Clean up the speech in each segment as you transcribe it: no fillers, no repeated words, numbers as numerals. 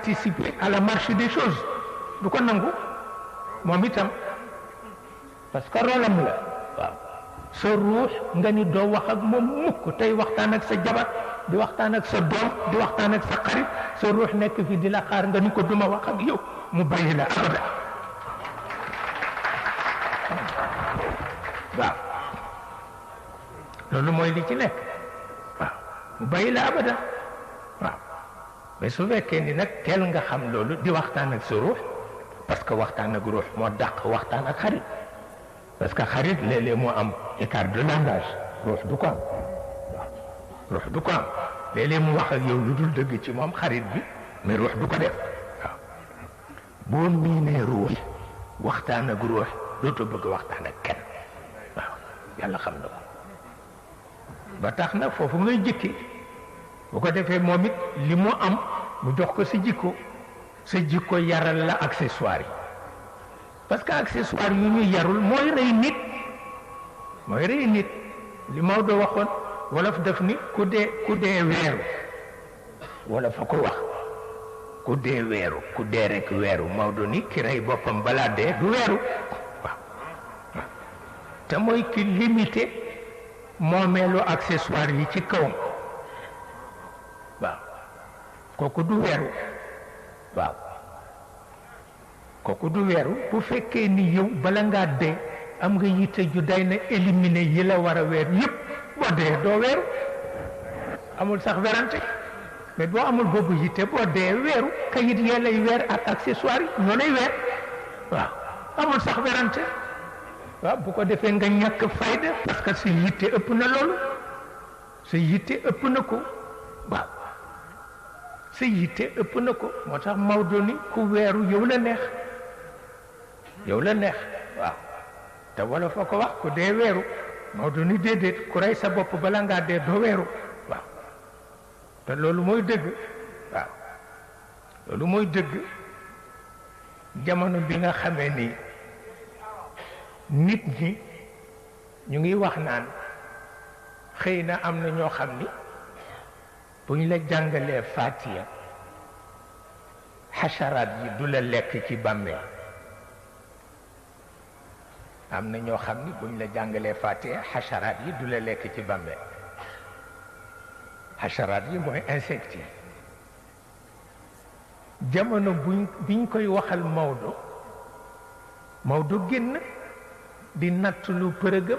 participer à la marche des choses du ko nangu moom itam parce que rôlam la waaw sa ruux nga ni doo wax ak moom mukk tey waxtaan ak sa jabar di waxtaan ak sa doom di waxtaan ak sa xarit sa ruux nekk fi di la xaar nga ni ko duma wax ak yow mu bàyyi la abada waaw loolu mooy li ci nekk waaw mu bàyyi la abada waaw mais su fekkee ni nag teel nga xam loolu di waxtaan ak sa ruux parce que waxtaan ak ruux moo dàq waxtaan ak xarit parce que xarit léeg-léeg moo am écart de langage ruux du ko am waaw ruux du ko am léeg-léeg mu wax ak yow lu dul dëgg ci moom xarit bi mais ruux du ko def waaw boo miinee ruux waxtaan ak ruux dootoo bëgg waxtaan ak kenn waaw yàlla xam na ko ba tax na foofu ngay jëkki bu ko defee moom it li mu am mu jox ko sa jikko yaral la accessoire yi parce que accessoire yu ñu yarul mooy rey nit li Maodo waxoon wolof def ni ku dee weeru wala fa ko wax ku dee rek weeru Maodo ni ki rey boppam balaa dee du weeru waaw te mooy ki limité moomeelu accessoire yi ci kawam waaw kooku du weeru waaw kooku du weeru bu fekkee ni yow bala ngaa dee am nga yitte ju day na éliminer yi la war a weer yépp boo dee doo weeru amul sax werante mais boo amul boobu yitte boo dee weeru kayit yee lay weer ak accessoire yi ñoo lay weer waaw amul sax werante waaw bu ko defee nga ñàkk fayda parce que sa yitte ëpp na loolu sa yitte ëpp na ko waaw sa yitte ëpp na ko moo tax Maodo ni ku weeru yow la neex waaw te wala fa ko wax ku dee weeru Maodo ni déedéet ku rey sa bopp bala ngaa dee doo weeru waaw te loolu mooy dëgg waaw loolu mooy dëgg jamono bi nga xamee ni nit ñi ñu ngi wax naan xëy na am na ñoo xam ni bu ñu la jàngalee Fatiha xasaraat yi du la lekk ci bàmmeel am na ñoo xam ni bu ñu la jàngalee Fatiha xasaraat yi du la lekk ci bàmmeel xasaraat yi mooy insectes yi jamono biñ koy waxal Maodo génn di natt lu përëgam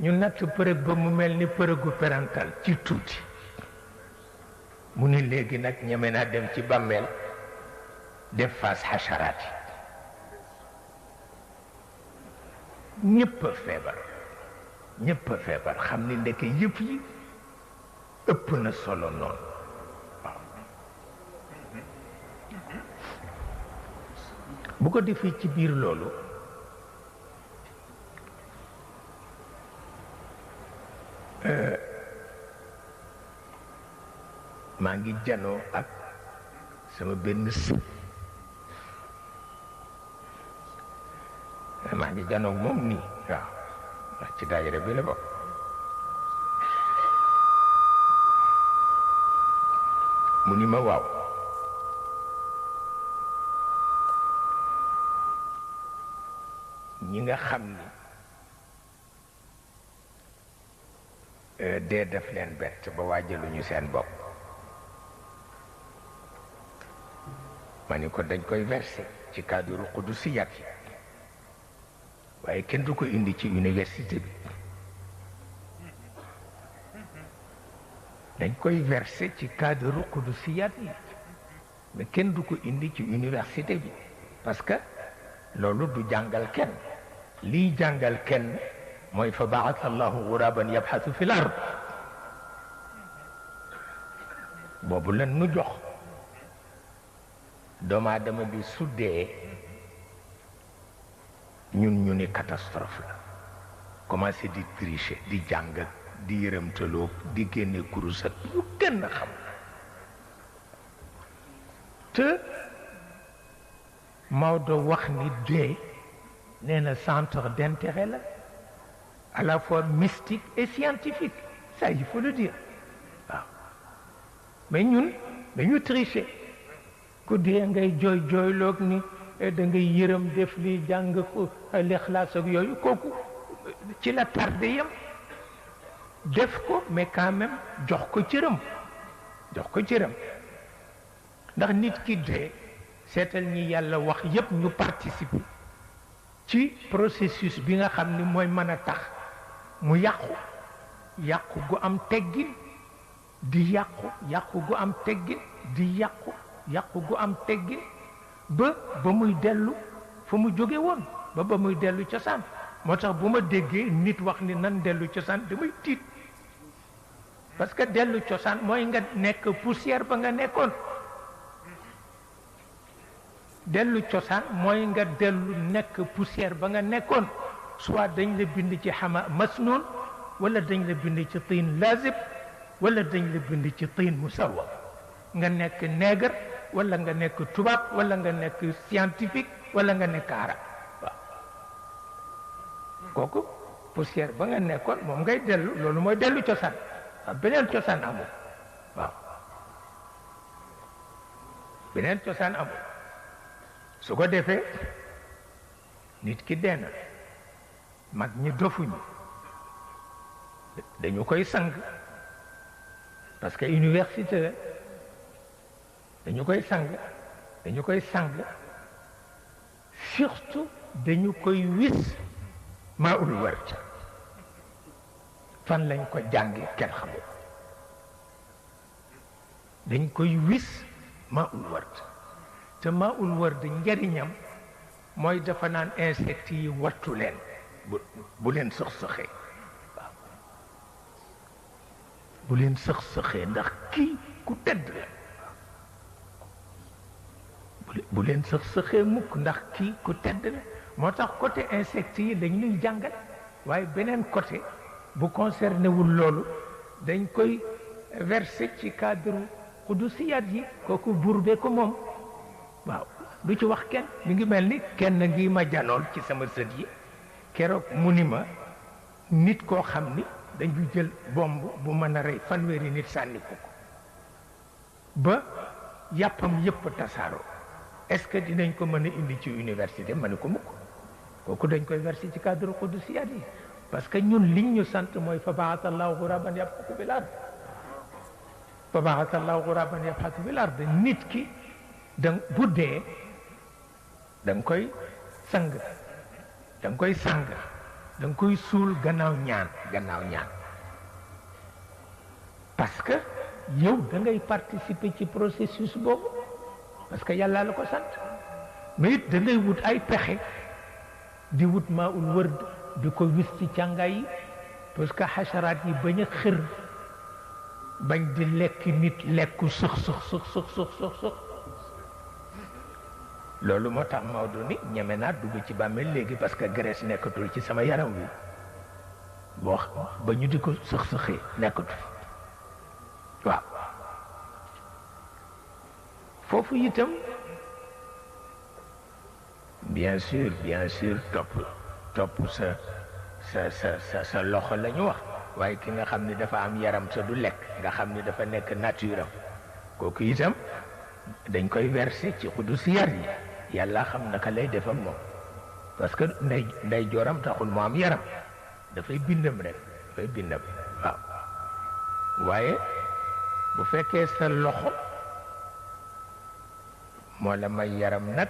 ñu natt përëg ba mu mel ni përëgu parental ci tuuti mu ni léegi nag ñeme naa dem ci bàmmeel def face xasaraat yi ñëpp a feebar xam ni ndeke yëpp yi ëpp na solo noonu waaw bu ko defee ci biir loolu maa ngi janoo ak sama benn maa ngi janoo moom nii waaw ndax ci daayira bi la bokk mu ni ma waaw ñi nga xam ni dee def leen bett ba waajaluñu seen bopp ma ni ko dañ koy verser ci cadre qudusiyat yi waaye kenn du ko indi ci université bi dañ koy verser ci cadre qudusiyat yi mais kenn du ko indi ci université bi parce que loolu du jàngal kenn lii jàngal kenn mooy fa baata allahu guraban yabxasu fi l ard boobu lan nu jox doomu aadama bi suddee ñun ñu ni catastrophe la commencé di tricher di jàng di yërëmtaloo di génne kurusat yu kenn xam te Maodo wax ni dee nee na centre d'intérêt la à la fois mystique et scientifique ça il faut le dire waaw mais ñun dañu tricher ku dee ngay jooy jooyloog ni da ngay yërëm def li jàng ko l'Ixlaas ak yooyu kooku ci la tardé yam def ko mais quand même jox ko cëram ndax nit ki dee seetal ñi yàlla wax yépp ñu participer ci processus bi nga xam ni mooy mën a tax mu yàqu gu am teggin di yàqu gu am teggin di yàqu gu am teggin ba muy dellu fa mu jóge woon ba muy dellu cosaan moo tax bu ma déggee nit wax ni nan dellu cosaan damay tiit parce que dellu cosaan mooy nga nekk poussière ba nga nekkoon dellu cosaan mooy nga dellu nekk poussière ba nga nekkoon soit dañ la bind ci xama masnun wala dañ la bind ci tiin lazib wala dañ la bind ci tiin musawwa nga nekk nègre wala nga nekk tubaab wala nga nekk scientifique wala nga nekk arab waaw kooku poussière ba nga nekkoon moom ngay dellu loolu mooy dellu cosaan waaw beneen cosaan amul waaw beneen cosaan amul su ko defee nit ki dee na mag ñi dofuñu dañu koy sang parce que université la dañu koy sang surtout dañu koy wis maa ul wërd fan lañ ko jàngi kenn xamul dañ koy wis maa ul wërd te maa ul wërd njariñam mooy dafa naan insectes yi wattu leen bu leen sëx-sëxee waaw bu leen sëx-sëxee ndax kii ku tedd la bu leen sëx-sëxee mukk ndax kii ku tedd la moo tax côté insectes yi dañ ñuy jàngal waaye beneen côté bu concerné wul loolu dañ koy versé ci cadre xudusiyaat yi kooku buur bee ko moom waaw du ci wax kenn mi ngi mel ni kenn ngi ma janool ci sama sët yi keroog mu ni ma nit koo xam ni dañu jël bomb bu mën a rey fanweeri nit sànni ko ba yàppam yëpp tasaaroo est-ce que dinañ ko mën a indi ci université ma ne ko mukk kooku dañ koy versé ci cadre xudusiyaat yi parce que ñun liñ ñu sant mooy fa baata allahu guraban yabxatu bil ard fa baata allahu guraban yabxatu bil ard nit ki da bu dee da nga koy sang da nga koy suul gannaaw ñaan parce que yow da ngay participer ci processus boobu parce que yàlla la ko sant mais it da ngay wut ay pexe di wut maa ul wërd di ko wis ci càngaay yi parce que xasaraat yi bañ a xër bañ di lekk nit lekku sëx loolu moo tax Maodo ni ñeme naa dugg ci bàmmeel léegi parce que graisse nekkatul ci sama yaram wi boo ba ñu di ko sëx-sëxee nekkatul waaw foofu itam bien sûr topp sa loxo la ñu wax waaye ki nga xam ni dafa am yaram sa du lekk nga xam ni dafa nekk nature am kooku itam dañ koy verser ci xudusiyar yi yàlla xam naka lay def ak moom parce que nday jooram taxul mu am yaram dafay bindam rek waaw waaye bu fekkee sa loxo moo la may yaram nag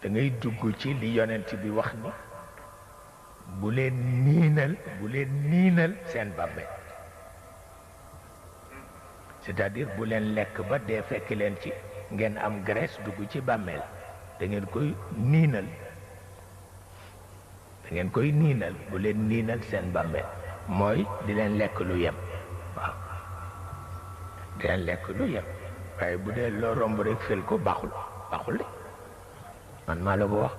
da ngay dugg ci li yonent bi wax ni bu leen niinal seen bàmmeel c'est-à-dire bu leen lekk ba dee fekk leen ci ngeen am graisse dugg ci bàmmeel da ngeen koy niinal bu leen niinal seen bàmmeel mooy di leen lekk lu yem waaw di leen lekk lu yem waaye bu dee loo romb rek fel ko baaxul de man maa la ko wax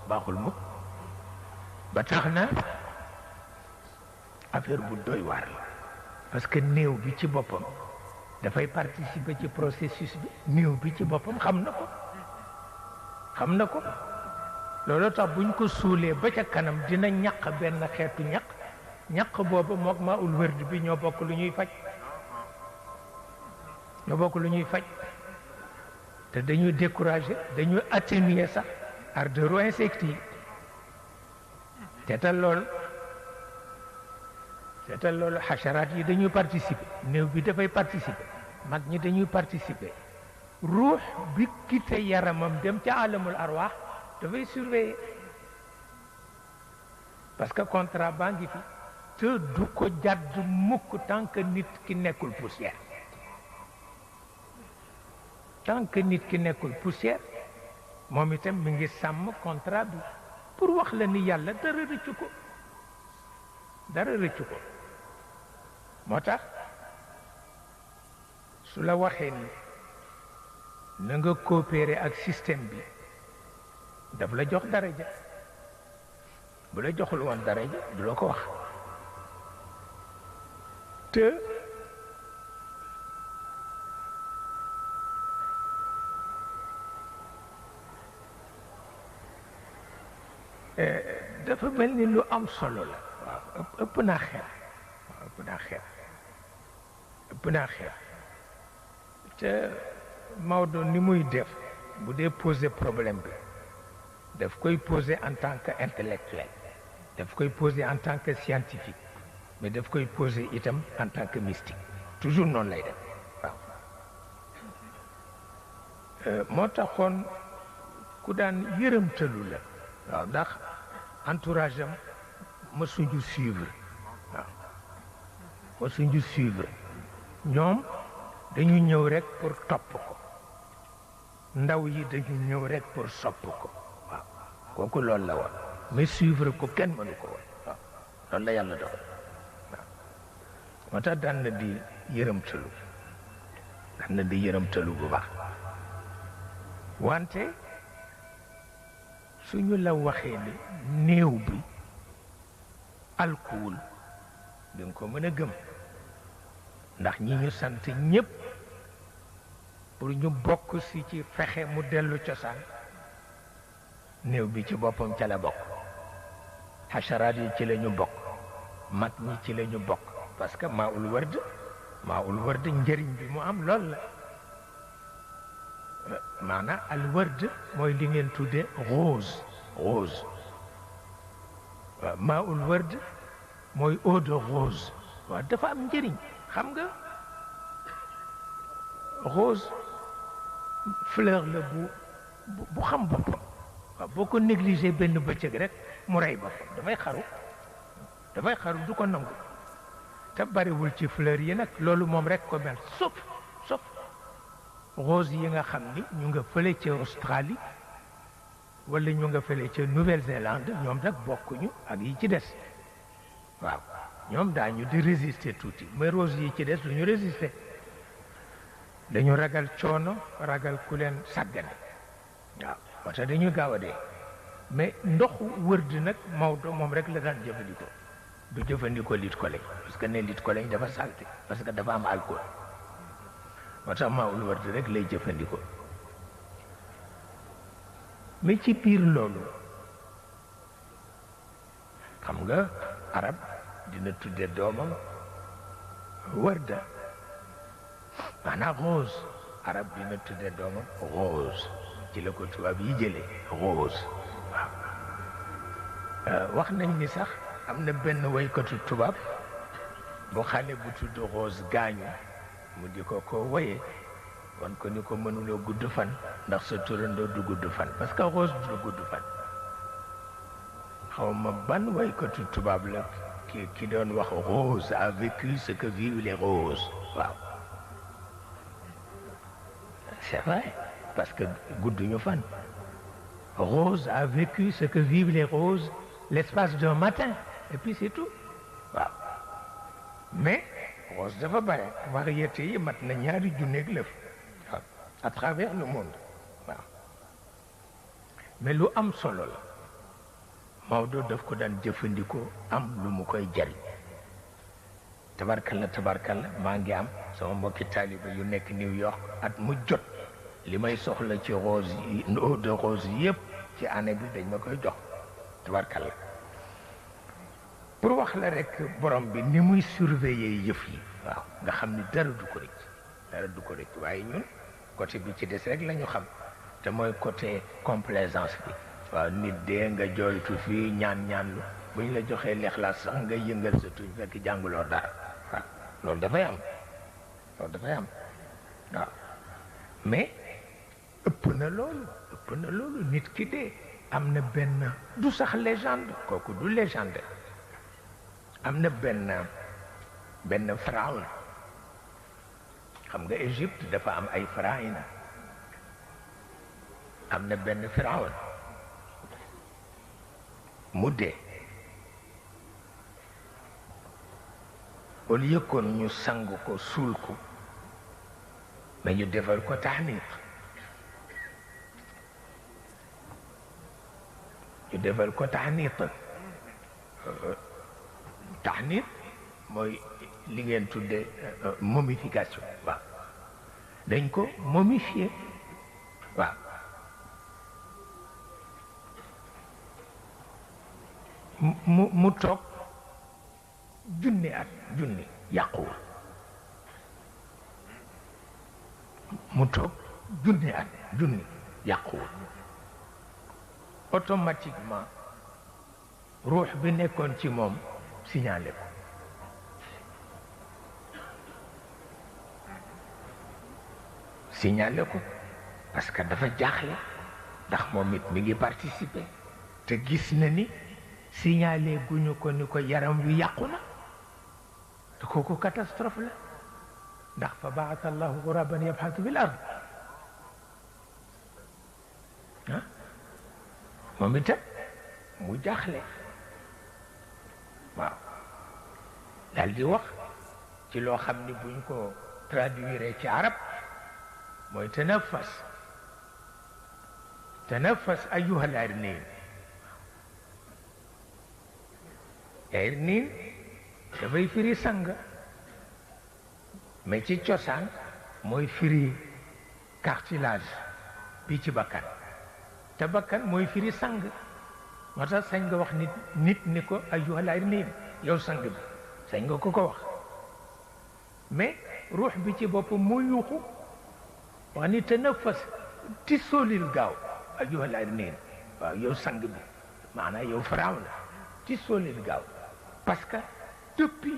baaxul mukk ba tax na affaire bu doy waar la parce que néew bi ci boppam dafay participer ci processus bi néew bi ci boppam xam na ko loolu tax buñ ko suulee ba ca kanam dina ñaq benn xeetu ñaq booba mook maa ul wërd bi ñoo bokk lu ñuy faj te dañuy décourager dañuy atténuer sax ardeur insectes yi seetal loolu xacharaat yi dañuy participer néew bi dafay participer mag ñi dañuy participer ruux bi quitté yaramam dem ca alamul arwaax dafay surveiller parce que contrat baa ngi fi te du ko jàdd mukk tant que nit ki nekkul poussière tant que nit ki nekkul poussière moom itam mi ngi sàmm contrat bi pour wax la ni yàlla dara rëccu ko moo tax su la waxee ni na nga coopérer ak système bi daf la jox daraja bu la joxul woon daraja du la ko wax te dafa mel ni lu am solo la waaw ëpp naa xeeb te Maodo ni muy def bu dee poser problème bi daf koy poser en tant que intellectuel daf koy poser en tant que scientifique mais daf koy poser itam en tant que mystique toujours noonu lay def waaw moo taxoon ku daan yërëmtalu la waaw ndax entourage am mësuñu suivre ñoom dañu ñëw rek pour topp ko ndaw yi dañu ñëw rek pour sopp ko waaw kooku loolu la woon mais suivre ko kenn mënu ko woon waaw loolu la yàlla dox waaw moo tax daan na di yërëmtalu bu baax wante suñu la waxee ni néew bi alkuwul di nga ko mën a gëm ndax ñi ñu sant ñépp pour ñu bokk si ci fexe mu dellu cosaan néew bi ci boppam ca la bokk xacharaat yi ci la ñu bokk mag ñi ci la ñu bokk parce que maa ul wërd njëriñ bi mu am lool la maanaam al wërd mooy li ngeen tudde rose waaw maa ul wërd mooy eau de rose waaw dafa am njëriñ xam nga rose fleur la bu xam boppam waaw boo ko négligé benn bëccëg rek mu rey boppam dafay xaru du ko nangu te bariwul ci fleur yi nag loolu moom rek ko mel sauf rose yi nga xam ni ñu nga fële ca Australie wala ñu nga fële ca Nouvelle-Zélande ñoom nag bokkuñu ak yi ci des waaw ñoom daañu di résister tuuti mais rose yi ci des duñu résister dañu ragal coono ragal ku leen sàggane waaw moo tax dañuy gaaw a dee mais ndoxu wërd nag Maodo moom rek la daan jëfandikoo du jëfandikoo lit collège parce que ne lit collège dafa salté parce que dafa am alcool moo tax maawul wërd rek lay jëfandikoo mais ci biir loolu xam nga arab dina tudde doomam wërda maanaam rose arab dina tudde doomam rose ci la ko tubaab yi jëlee rose waaw wax nañ ni sax am na benn woykatu tubaab bu xale bu tudd rose gaañu mu di ko woyee wan ko ni ko mënuloo gudd fan ndax sa turandoo du gudd fan parce que rose du gudd fan xaw ma ban woykatu tubaab la ki doon wax rose a vécu ce que vivent les roses waaw c'est vrai parce que gudduñu fan rose a vécu ce que vivent les roses l'espace d'un matin et puis c'est tout waaw mais rose dafa bare variété yi mat na 2 junneeg lëf waaw à travers le monde waaw mais lu am solo la Maodo daf ko daan jëfandikoo am lu mu koy jariñ tabarkalla maa ngi am sama mbokki taaliba yu nekk New York at mu jot li may soxla ci rose yi eau de rose yëpp ci année bi dañ ma koy jox tabarkalla pour wax la rek borom bi ni muy surveiller yëf yi waaw nga xam ni dara du ko rëcc waaye ñun côté bi ci des rek la ñu xam te mooy côté complaisance bi waaw nit dee nga jooytu fii ñaan lu bu ñu la joxee lexlaas sax nga yëngal sa tuñ fekk jànguloo dara waaw loolu dafay am waaw mais ëpp na loolu nit ki dee am na benn du sax légende kooku du légende am na benn pharaon xam nga Égypte dafa am ay pharaïna am na benn pharaon mu dee au lieu kon ñu sang ko suul ko mais ñu defal ko taxniit taxniit mooy li ngeen tudde momification waaw dañ ko momifié waaw mu toog junni yàquwul mu toog junni yàquwul automatiquement ruux bi nekkoon ci moom signalé ko parce que dafa jaaxle ndax moom it mi ngi participer te gis na ni signalé guñu ko ni ko yaram wi yàqu na te kooku catastrophe la ndax fa baata allahu ghuraban yabhatu fil ard moom itam mu jaaxle waaw daal di wax ci loo xam ni buñ ko traduire ci arab mooy tanafas ayuha al irnin dafay firi sang mais ci cosaan mooy firi cartilage bi ci bakkan te bakkan mooy firi sang moo tax sañ nga wax nit ni ko ayuha al irnin yow sang bi sañ nga ko wax mais ruux bi ci boppam moo yuuxu wax ni tanafas ti soolil gaaw ayuhal irnin waaw yow sang bi maanaam yow Firawna ti soolil gaaw parce que depuis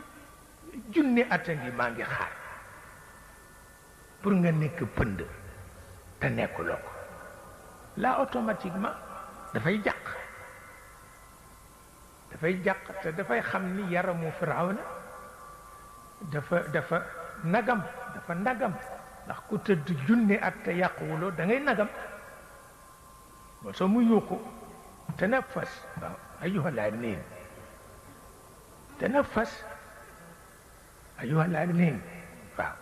junni at a ngi maa ngi xaar pour nga nekk pënd te nekkuloo ko là automatiquement dafay jàq te dafay xam ni yaramu Firawna dafa nagam ndax ku tëdd junni at te yàquwuloo da ngay nagam moo tax mu yuuxu tanafas waaw ayuhal irnin tanafas ayuhal irnin waaw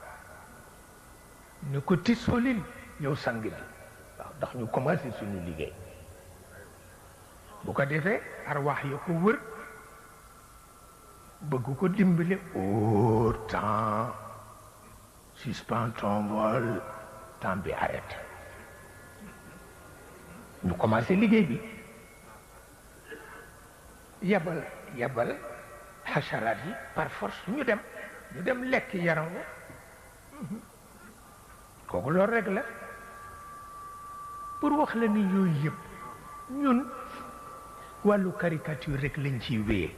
ni ko tisolil yow sang bi waaw ndax ñu commencé suñu liggéey bu ko defee arwaax ya ko wër bëgg ko dimbale au temps suspends ton vol temps bi arrête ñu commencé liggéey bi yabal xasaraat yi par force ñu dem lekk yaram wa kooku loolu rek la pour wax la ni yooyu yëpp ñun wàllu caricature rek lañ ciy wéyee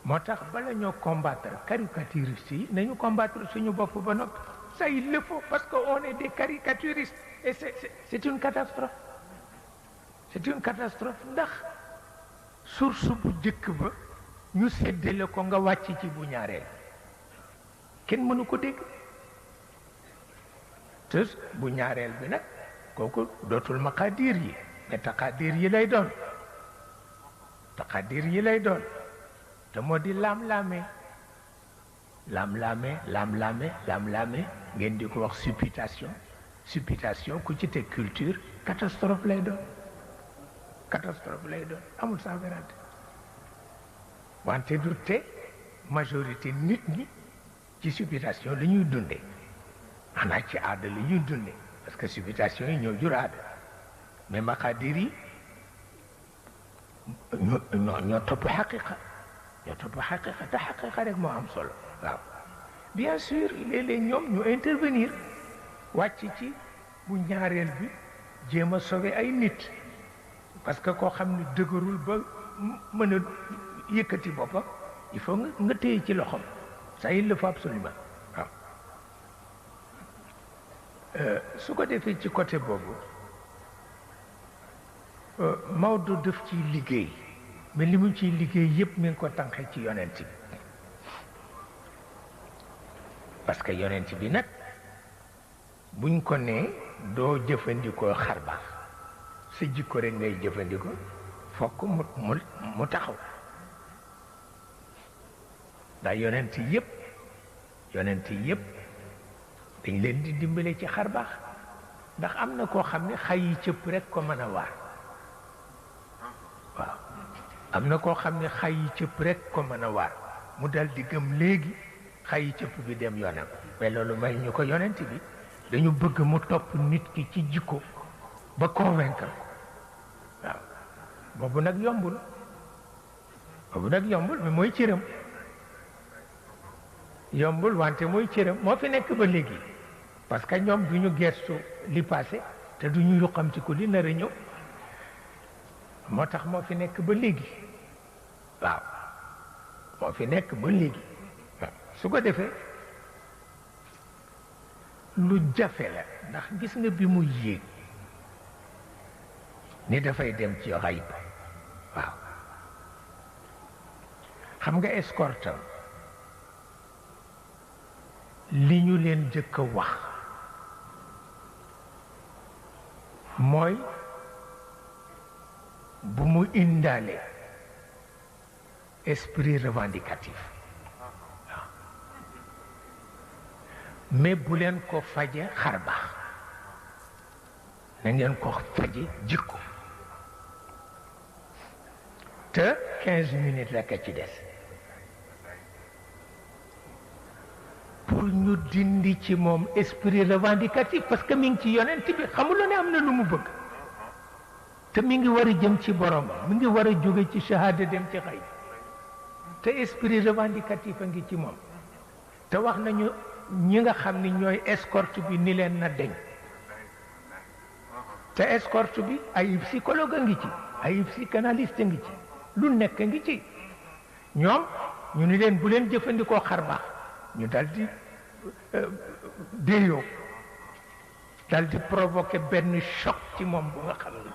moo tax bala ñoo combattre caricaturiste yi nañu combattre suñu bopp ba noppi ça il le faut parce que on est des caricaturistes et c'est une catastrophe ndax source bu jëkk ba ñu séddale ko nga wàcc ci bu ñaareel kenn mënu ko dégg te bu ñaareel bi nag kooku dootul maqadir yi mais taqadir yi lay doon te moo di laam-laame ngeen di ko wax supputation ku ci teg culture catastrophe lay doon amul sans vérité wante du te majorité nit ñi ci supputation la ñuy dunde xanaa ci aada la ñuy dunde parce que supputation yi ñoo jur aada mais maqadir yi ñoo topp xaqiqa te xaqiqa rek moo am solo waaw bien sûr léeg-léeg ñoom ñu intervenir wàcc ci bu ñaareel bi jéem a sauver ay nit parce que koo xam ne dëgërul ba mën a yëkkati boppam il faut nga téye ci loxoom ça il le faut absolument waaw su ko defee ci côté boobu Maodo def ciy liggéey mais li mu ciy liggéey yépp mi ngi ko tànqee ci yonent bi parce que yonent bi nag buñ ko nee doo jëfandikoo xarbaax sa jikko rek ngay jëfandikoo fokk mu taxaw ndax yonent yépp dañ leen di dimbale ci xarbaax ndax am na koo xam ne xay yi cëpp rek ko mën a waar waaw am na koo xam ne xay yi cëpp rek ko mën a waar mu dal di gëm léegi xay yi cëpp bi dem yoonam mais loolu may ñu ko yonent bi dañu bëgg mu topp nit ki ci jikko ba convaincre ko waaw boobu nag yombul mais mooy cëram yombul wante mooy cëram moo fi nekk ba léegi parce que ñoom du ñu gestu li passé te du ñu yuqamti ko li nar a ñëw moo tax moo fi nekk ba léegi waaw moo fi nekk ba léegi waaw su ko defee lu jafe la ndax gis nga bi mu yéeg ni dafay dem ci xayb waaw xam nga escorte li ñu leen jëkk a wax mooy bu mu indaale esprit revendicatif waaw mais bu leen ko faje xarbaax na ngeen ko faje jikko te 15 minutes rekk a ci des pour ñu dindi ci moom esprit revendicatif parce que mi ngi ci yonent bi xamuloo ne am na lu mu bëgg te mi ngi war a jëm ci boromam mi ngi war a jóge ci shahada dem ci xay te esprit revendicatif a ngi ci moom te wax nañu ñi nga xam ni ñooy escorte bi ni leen na deñ te escorte bi ay psychologue a ngi ci ay psychanalyste a ngi ci lu nekk ngi ci ñoom ñu ni leen bu leen jëfandikoo xarbaax ñu dal di déyoo dal di provoquer benn choc ci moom bu nga xam ni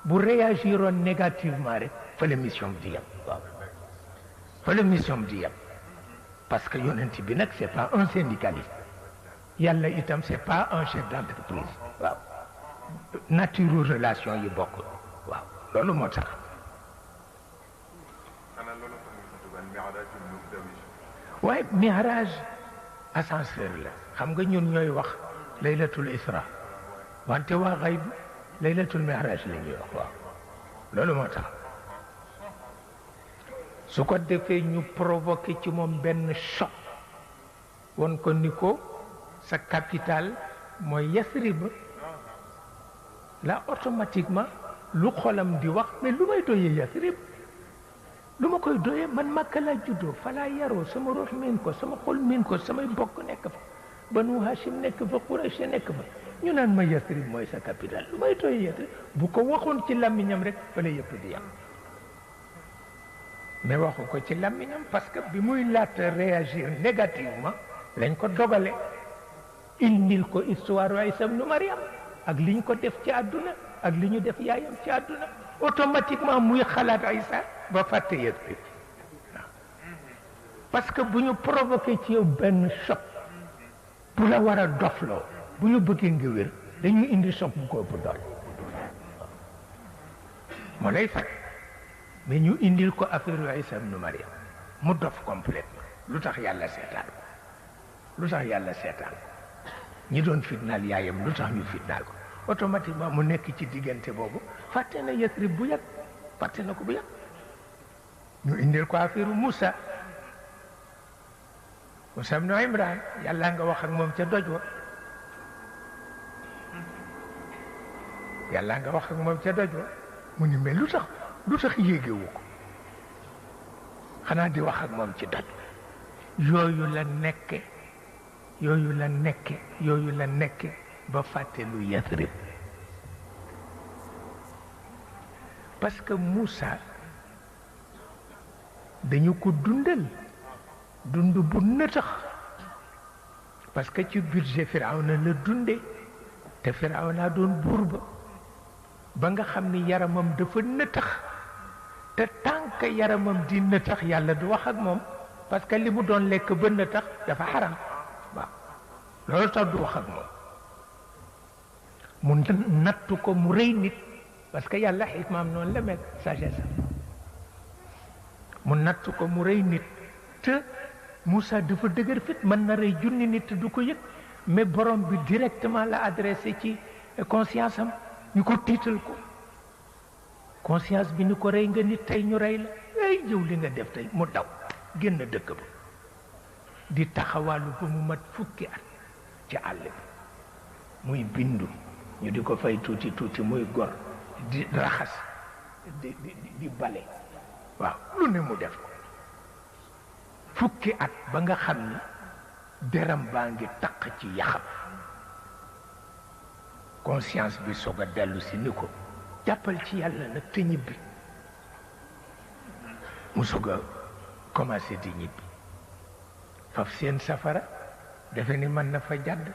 bu réagiroon négativement rek fa la mission bi di yem waaw fa la mission bi di yem parce que yonent bi nag c'est pas un syndicaliste yàlla itam c'est pas un chef d'entreprise waaw nature relation yi bokk waaw loolu moo tax waaye mi'raj ascenseur la xam nga ñun ñooy wax laylatul isra wante waa xayb laylatul mi'raj la ñuy wax waaw loolu moo tax su ko defee ñu provoqué ci moom benn choc won ko ni ko sa capital mooy Yasrib là automatiquement lu xolam di wax mais lu may doyee Yasrib lu ma koy doyee man Makka laa juddoo fa laa yaroo sama ruux miin ko sama xol miin ko samay bokk nekk fa Banu Hashim nekk fa Quraysh nekk fa ñu naan ma Yasrib mooy sa capital lu may doyee Yasrib bu ko waxoon ci làmmiñam rek fa la yëpp di yàq mais waxu ko ci làmmiñam parce que bi muy laata réagir négativement lañ ko dogale indil ko histoire Isa ibnu Maryam ak li ñu ko def ci àdduna ak li ñu def yaayam ci àdduna automatiquement muy xalaat Isa ba fàtte Yasrib waaw parce que bu ñu provoqué ci yow benn choc bu la war a dofloo bu ñu bëggee nga wér dañuy indi choc bu ko ëpp doole moo lay faj mais ñu indil ko affaire Isa ibnu Maryam mu dof complètement lu tax yàlla seetaan ko lu tax yàlla seetaan ko ñi doon fitnaal yaayam lu tax ñu fitnaal ko automatiquement mu nekk ci diggante boobu fàtte na Yasrib bu yàgg fàtte na ko bu yàgg ñu indil ko affaire Moussa ibnu Imran yàlla nga wax ak moom ca doj wa yàlla nga wax ak moom ca doj wa mu ni mais lu tax yéegewu ko xanaa di wax ak moom ci doj yooyu la nekke ba fàtte lu Yathrib parce que Moussa dañu ko dundal dund bu nëtax parce que ci budget Firawna la dunde te Firawna doon buur ba nga xam ni yaramam dafa nëtax te tànk yaramam di nëtax yàlla du wax ak moom parce que li mu doon lekk ba nëtax dafa xaram waaw loolu tax du wax ak moom mu nattu ko mu rëy nit parce que yàlla xikmaam noonu la mel sagesse mu nattu ko mu rëy nit te Moussa dafa dëgër fit mën na rëy junni nit du ko yëg mais borom bi directement la adressé ci conscience am ñu ko tiital ko conscience bi ni ko rey nga nit tey ñu rey la ay jëw li nga def tey mu daw génn dëkk ba di taxawaalu ba mu mat fukki at ci àll bi muy bindu ñu di ko fay tuuti tuuti muy gor di raxas di bale waaw lu ne mu def ko fukki at ba nga xam ni deram baa ngi taq ci yaxam conscience bi soog a dellu si ni ko jàppal ci yàlla nag te ñibbi mu soog a commencé di ñibbi faf seen safara defe ni mën na fa jàdd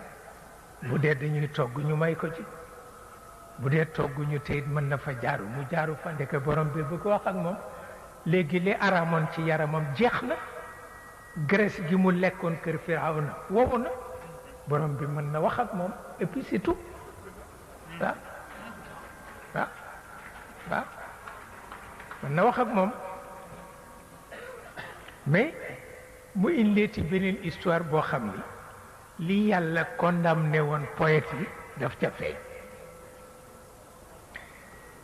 bu dee dañuy togg ñu may ko ci bu dee togg ñu teyit mën na fa jaaru mu jaaru fa ndeke borom bi bu ko wax ak moom léegi li araamoon ci yaramam jeex na graisse gi mu lekkoon kër Firawna wow na borom bi mën na wax ak moom et puis c'est tout waaw waaw waaw mën na wax ak moom mais mu indeeti beneen histoire boo xam ni li yàlla condamné woon poète yi daf ca feeñ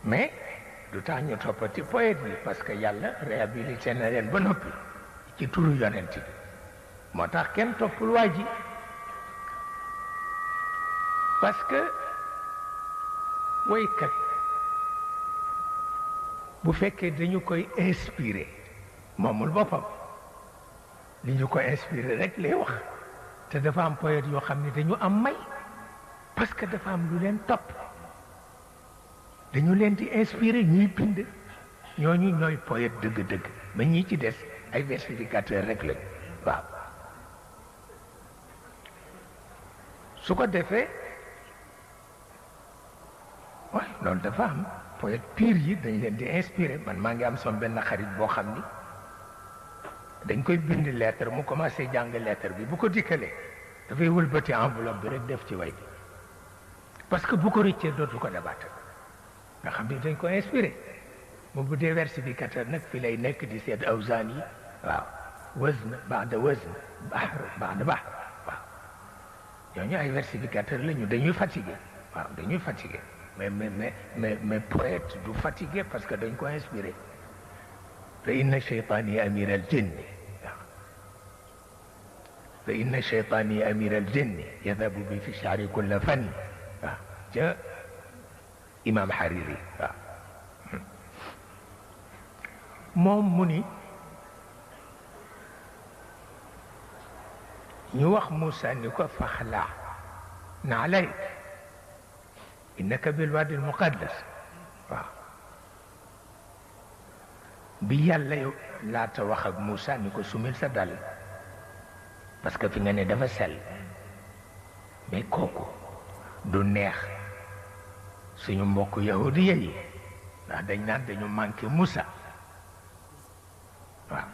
mais du tax ñu toppati poète yi parce que yàlla réhabilité na leen ba noppi ci turu yonent bi moo tax kenn toppul waa ji parce que woykat bu fekkee dañu koy inspiré moomul boppam li ñu ko inspiré rek lay wax te dafa am poète yoo xam ne dañu am may parce que dafa am lu leen topp dañu leen di inspiré ñuy bind ñooñu ñooy poète dëgg-dëgg mais ñi ci des ay versificateur rek lañu waaw su ko defee waaye loolu dafa am poète pire yi dañ leen di inspiré man maa ngi am son benn xarit boo xam ni dañ koy bind lettre mu commencé jàng lettre bi bu ko dikkalee dafay wëlbati enveloppe bi rek def ci way bi parce que bu ko rëccee dootu ko dabaata nga xam ni dañ ko inspiré mu bu dee versificateur nag fi lay nekk di seet awzaan yi waaw wazn baada wazn bahr baada bahr waaw ñooñu ay versificateur la ñu dañuy fatigué waaw dañuy fatigué mais poète du fatigué parce que dañ ko inspiré fa inna cheytaani amir al jinni waaw fa inna cheytaani amir al jinni yadhabu bi fi sha'ri kulla fanni waaw ca imam Hariri waaw moom mu ni ñu wax Moussa ni ko faxlaa na alayk innaka bil wadi al muqaddas waaw bi yàlla yow laata wax ak Moussa ni ko sumil sa dal parce que fi nga ne dafa sell mais kooku du neex suñu mbokk yahudiya yi ndax dañ naan dañu manqué Moussa waaw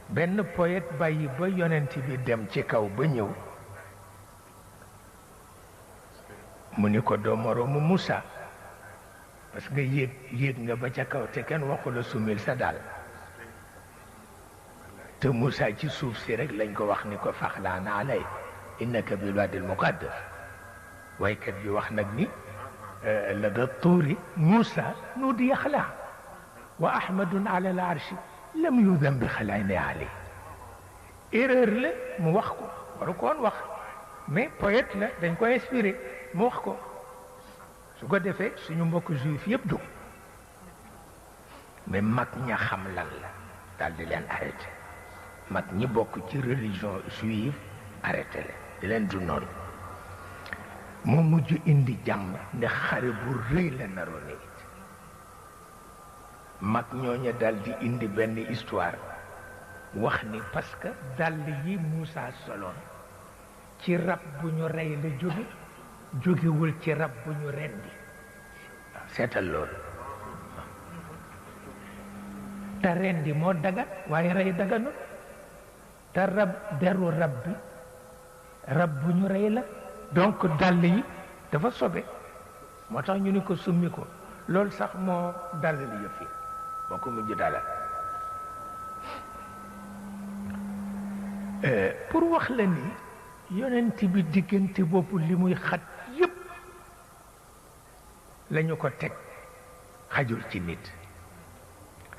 benn poète bàyyi ba yonent bi dem ci kaw ba ñëw mu ni ko doo moroomu Moussa parce que yéeg nga ba ca kaw te kenn waxu la sumil sa daal te Moussa ci suuf si rek lañ ko wax ni ko faxlaan alay innaka bil wadi al muqaddas waykat bi wax nag ni la da tuuri Moussa nuudi yaxlaa wa ahmadun ala al arshi lam yudam bi xalaani ali erreur la mu wax ko waru ko woon wax mais poète la dañ ko inspiré mu wax ko su ko defee suñu mbokk juif yëpp dugg mais mag ña xam lan la daal di leen arrêté mag ñi bokk ci religion juive arrêté leen di leen du noonu moo mujj indi jàmm ndax xare bu rëy la naroon it mag ñooña dal di indi benn histoire wax ni parce que dàll yi Moussa soloon ci rab bu ñu rey la jógewul ci rab bu ñu rendi seetal loolu te rendi moo dagat waaye rey daganul te deru rab bi rab bu ñu rey la donc dàll yi dafa sobe moo tax ñu ni ko summi ko loolu sax moo dàll li yëf yi moo ko mujj dalal pour wax la ni yonent bi diggante boobu li muy xat yépp lañu ko teg xajul ci nit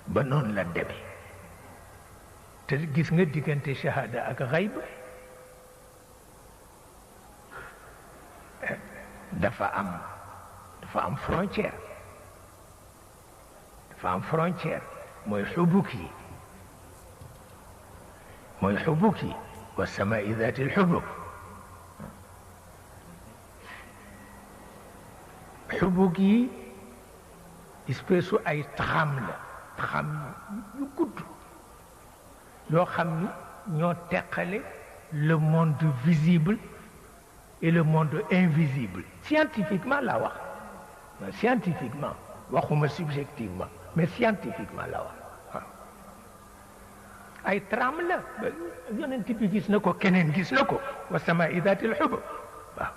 ba noonu la demee te gis nga diggante shahada ak xayb dafa am frontière mooy xubuk yi wa samaa'i zaati al-xubuk xubuk yi espèce ay taxam yu gudd yoo xam ni ñoo teqale le monde visible et le monde invisible scientifiquement la wax scientifiquement waxuma subjectivement mais scientifiquement la wax waaw ay trame la yonent bi gis na ko keneen gis na ko wa samaa'i zaatil hubuk waaw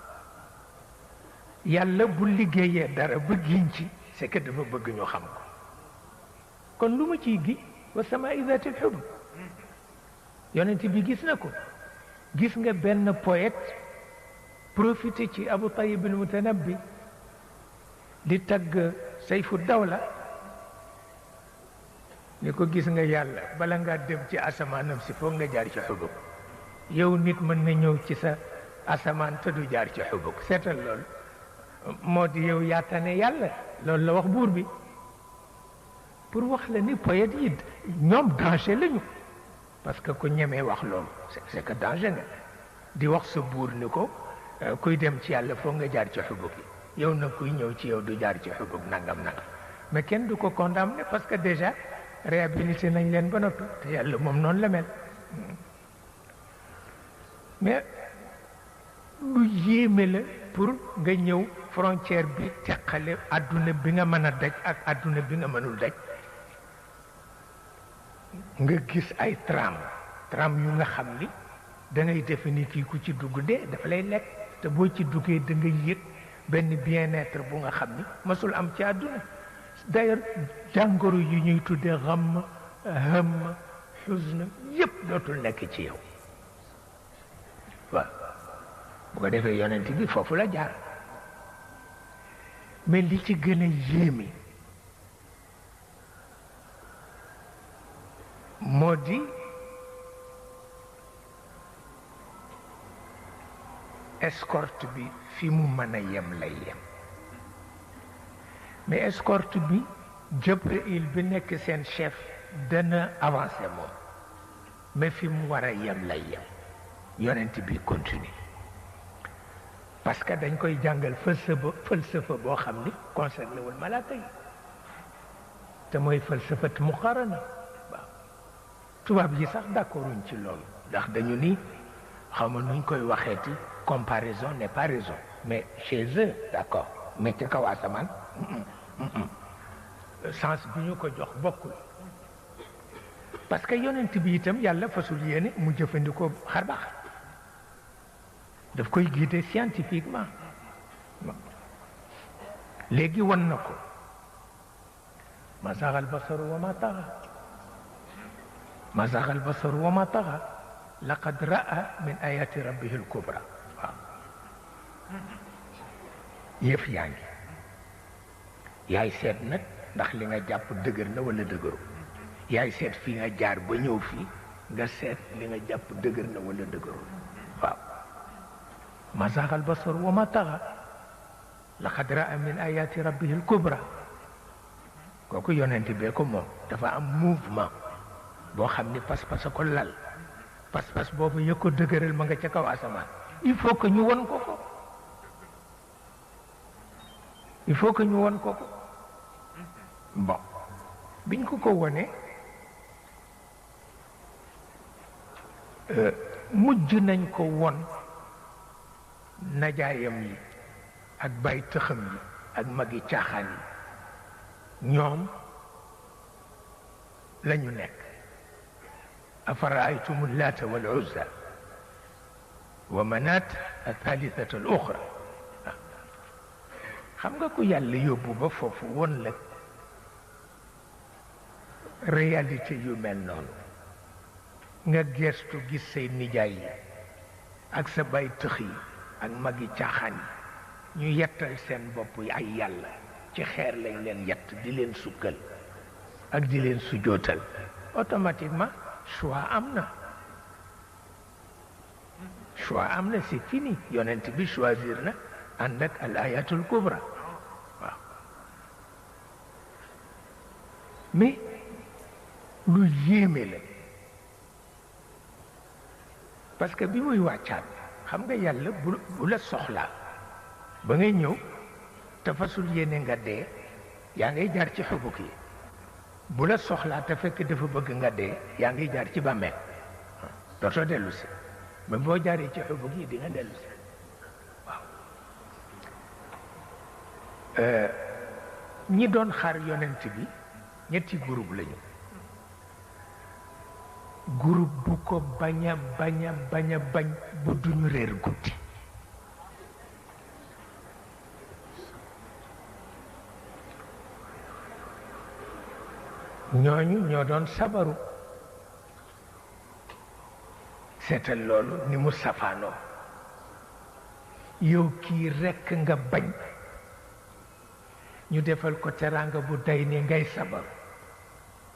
yàlla bu liggéeyee dara ba giñ ci c'est que dafa bëgg ñu xam ko kon lu ma ciy gi wa samaa'i zaatil hubuk yonent bi gis na ko gis nga benn poète profité ci Abu Tayyib al-Mutanabbi di tagg Sayfu Dawla ni ko gis nga yàlla bala ngaa dem ci asamaanam si foog nga jaar ci xubuk yow nit mën na ñëw ci sa asamaan te du jaar ci xubuk seetal loolu moo di yow yaatane yàlla loolu la wax buur bi pour wax la ni poète yi ñoom danger lañu parce que ku ñemee wax loolu c'est que danger nga di wax sa buur ni ko kuy dem ci yàlla foog nga jaar ci xubuk yi yow nag kuy ñëw ci yow du jaar ci xubuk nangam mais kenn du ko condamné parce que déjà réhabilité nañ leen ba noppi te yàlla moom noonu la mel mais lu yéeme la pour nga ñëw frontière bi teqale adduna bi nga mën a daj ak adduna bi nga mënul daj nga gis ay tram yu nga xam ni da ngay defe ni kii ku ci dugg dee dafa lay lekk te boo ci duggee da ngay yëg benn bien-être bu nga xam ni masul am ci àdduna d'ailleurs jàngoro yu ñuy tuddee xam hëm xusn yépp dootul nekk ci yow waaw bu ko defee yonent bi foofu la jaar mais li ci gën a yéeme moo di escorte bi fi mu mën a yem lay yem mais escorte bi Jibril bi nekk seen chef dana avancé moom mais fi mu war a yem lay yem yonent bi continue parce que dañ koy jàngal falsafa boo xam ni concerné wul malaaka yi te mooy falsafat muqarana waaw tubaab yi sax d'accorduñ ci loolu ndax dañu ni xam nga nuñ koy waxeeti comparaison n'est pas raison mais chez eux d'accord mais ci kaw asamaan sens bi ñu ko jox bokkul parce que yonent bi itam yàlla fasul yéene mu jëfandikoo xarbaax daf koy guider scientifiquement léegi wan na ko ma zagal basaru wa ma taxa ma zagal basaru wa ma taxa laqad ra'a min ayati rabbihi al-kubra waaw yëf yaa ngi yaay seet nag ndax li nga jàpp dëgër na wala dëgëru yaay seet fi nga jaar ba ñëw fii nga seet li nga jàpp dëgër na wala dëgëru waaw ma zagal basar wa ma taxa laqad ra'a min ayati rabbihi al-kubra kooku yonent bee ko moom dafa am mouvement boo xam ni pas-pas a ko lal pas-pas boobu yëg ko dëgëral ma nga ca kaw asamaan il faut que ñu won ko ko il faut que ñu won ko ko bon biñ ko wone mujj nañ ko won najaayam yi ak bay tëxam yi ak magi caaxaan yi ñoom lañu nekk afaraaytum allaata wal uzza wa manaat athalithata al uxra xam nga ko yàlla yóbbu ba foofu won la réalité yu mel noonu nga gestu gis say nijaay yi ak sa bay tëx yi ak magi caaxaan yi ñu yettal seen bopp yi ay yàlla ci xeer lañ leen yett di leen sukkal ak di leen sujootal automatiquement choix am na c'est fini yonent bi choisir na ànd ak al ayatul kubra waaw mais lu yéeme la parce que bi muy wàccaat xam nga yàlla bu la soxlaa ba ngay ñëw te fasul yéene nga dee yaa ngay jaar ci xubuk yi bu la soxlaa te fekk dafa bëgg nga dee yaa ngay jaar ci bàmmeel dootoo dellu si mais boo jaaree ci xubuk yi di nga dellu si waaw ñi doon xaar yonent bi ñetti groupe lañu groupe bu ko bañ a bañ bu duñu réer guddi ñooñu ñoo doon sabaru seetal loolu ni mu safaanoo yow kii rekk nga bañ ñu defal ko teraanga bu day ni ngay sabaru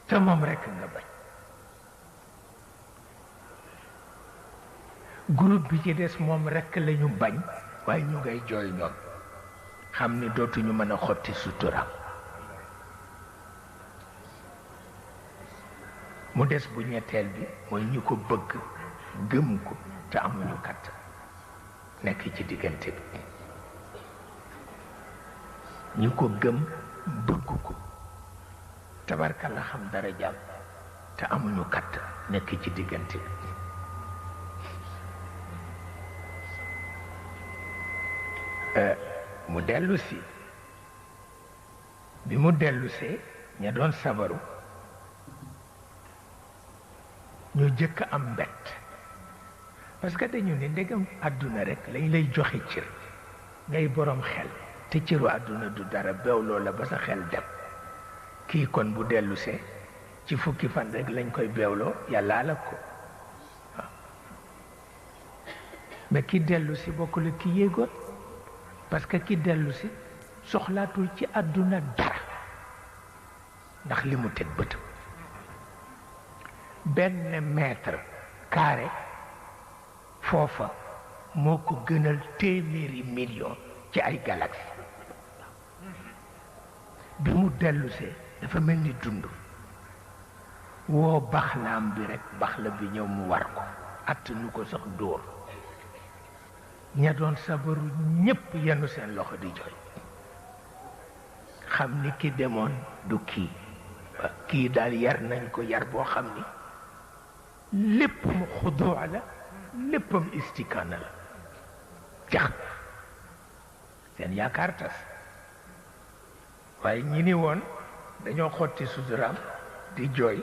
te moom rekk nga bañ groupe bi ci des moom rekk lañu bañ waaye ñu ngay jooy ñoom xam ni dootuñu mën a xotti suturaam mu des bu ñetteel bi mooy ñu ko bëgg gëm ko te amuñu kàttan nekk ci diggante bi ñu ko gëm bëgg ko tabarka la xam dara jàmm te amuñu kàttan nekk ci diggante bi mu dellu si bi mu dellusee ña doon sabaru ñu jëkk am mbett parce que dañu ne ndegam àdduna rek lañ lay joxe cër ngay boroom xel te cëru àdduna du dara beewloo la ba sa xel dem kii kon bu dellusee ci fukki fan rek lañ koy beewloo yàlla la ko waaw mais ki dellusi bokkul ak ki yéegoon parce que ki dellusi soxlaatul ci àdduna dara ndax li mu teg bëtam benn mètre carré foofa moo ko gënal téeméeri million ci ay galaxie bi mu dellusee dafa mel ni dund woo baxlaam bi rekk baxla bi ñëw mu war ko att nu ko sax dóor ña doon sabaru ñépp yenu seen loxo di jooy xam ni ki demoon du kii daal yar nañ ko yar boo xam ni lépp mu xudoo la léppam istikaana la jax seen yaakaar tas waaye ñi ni woon dañoo xotti suturaam di jooy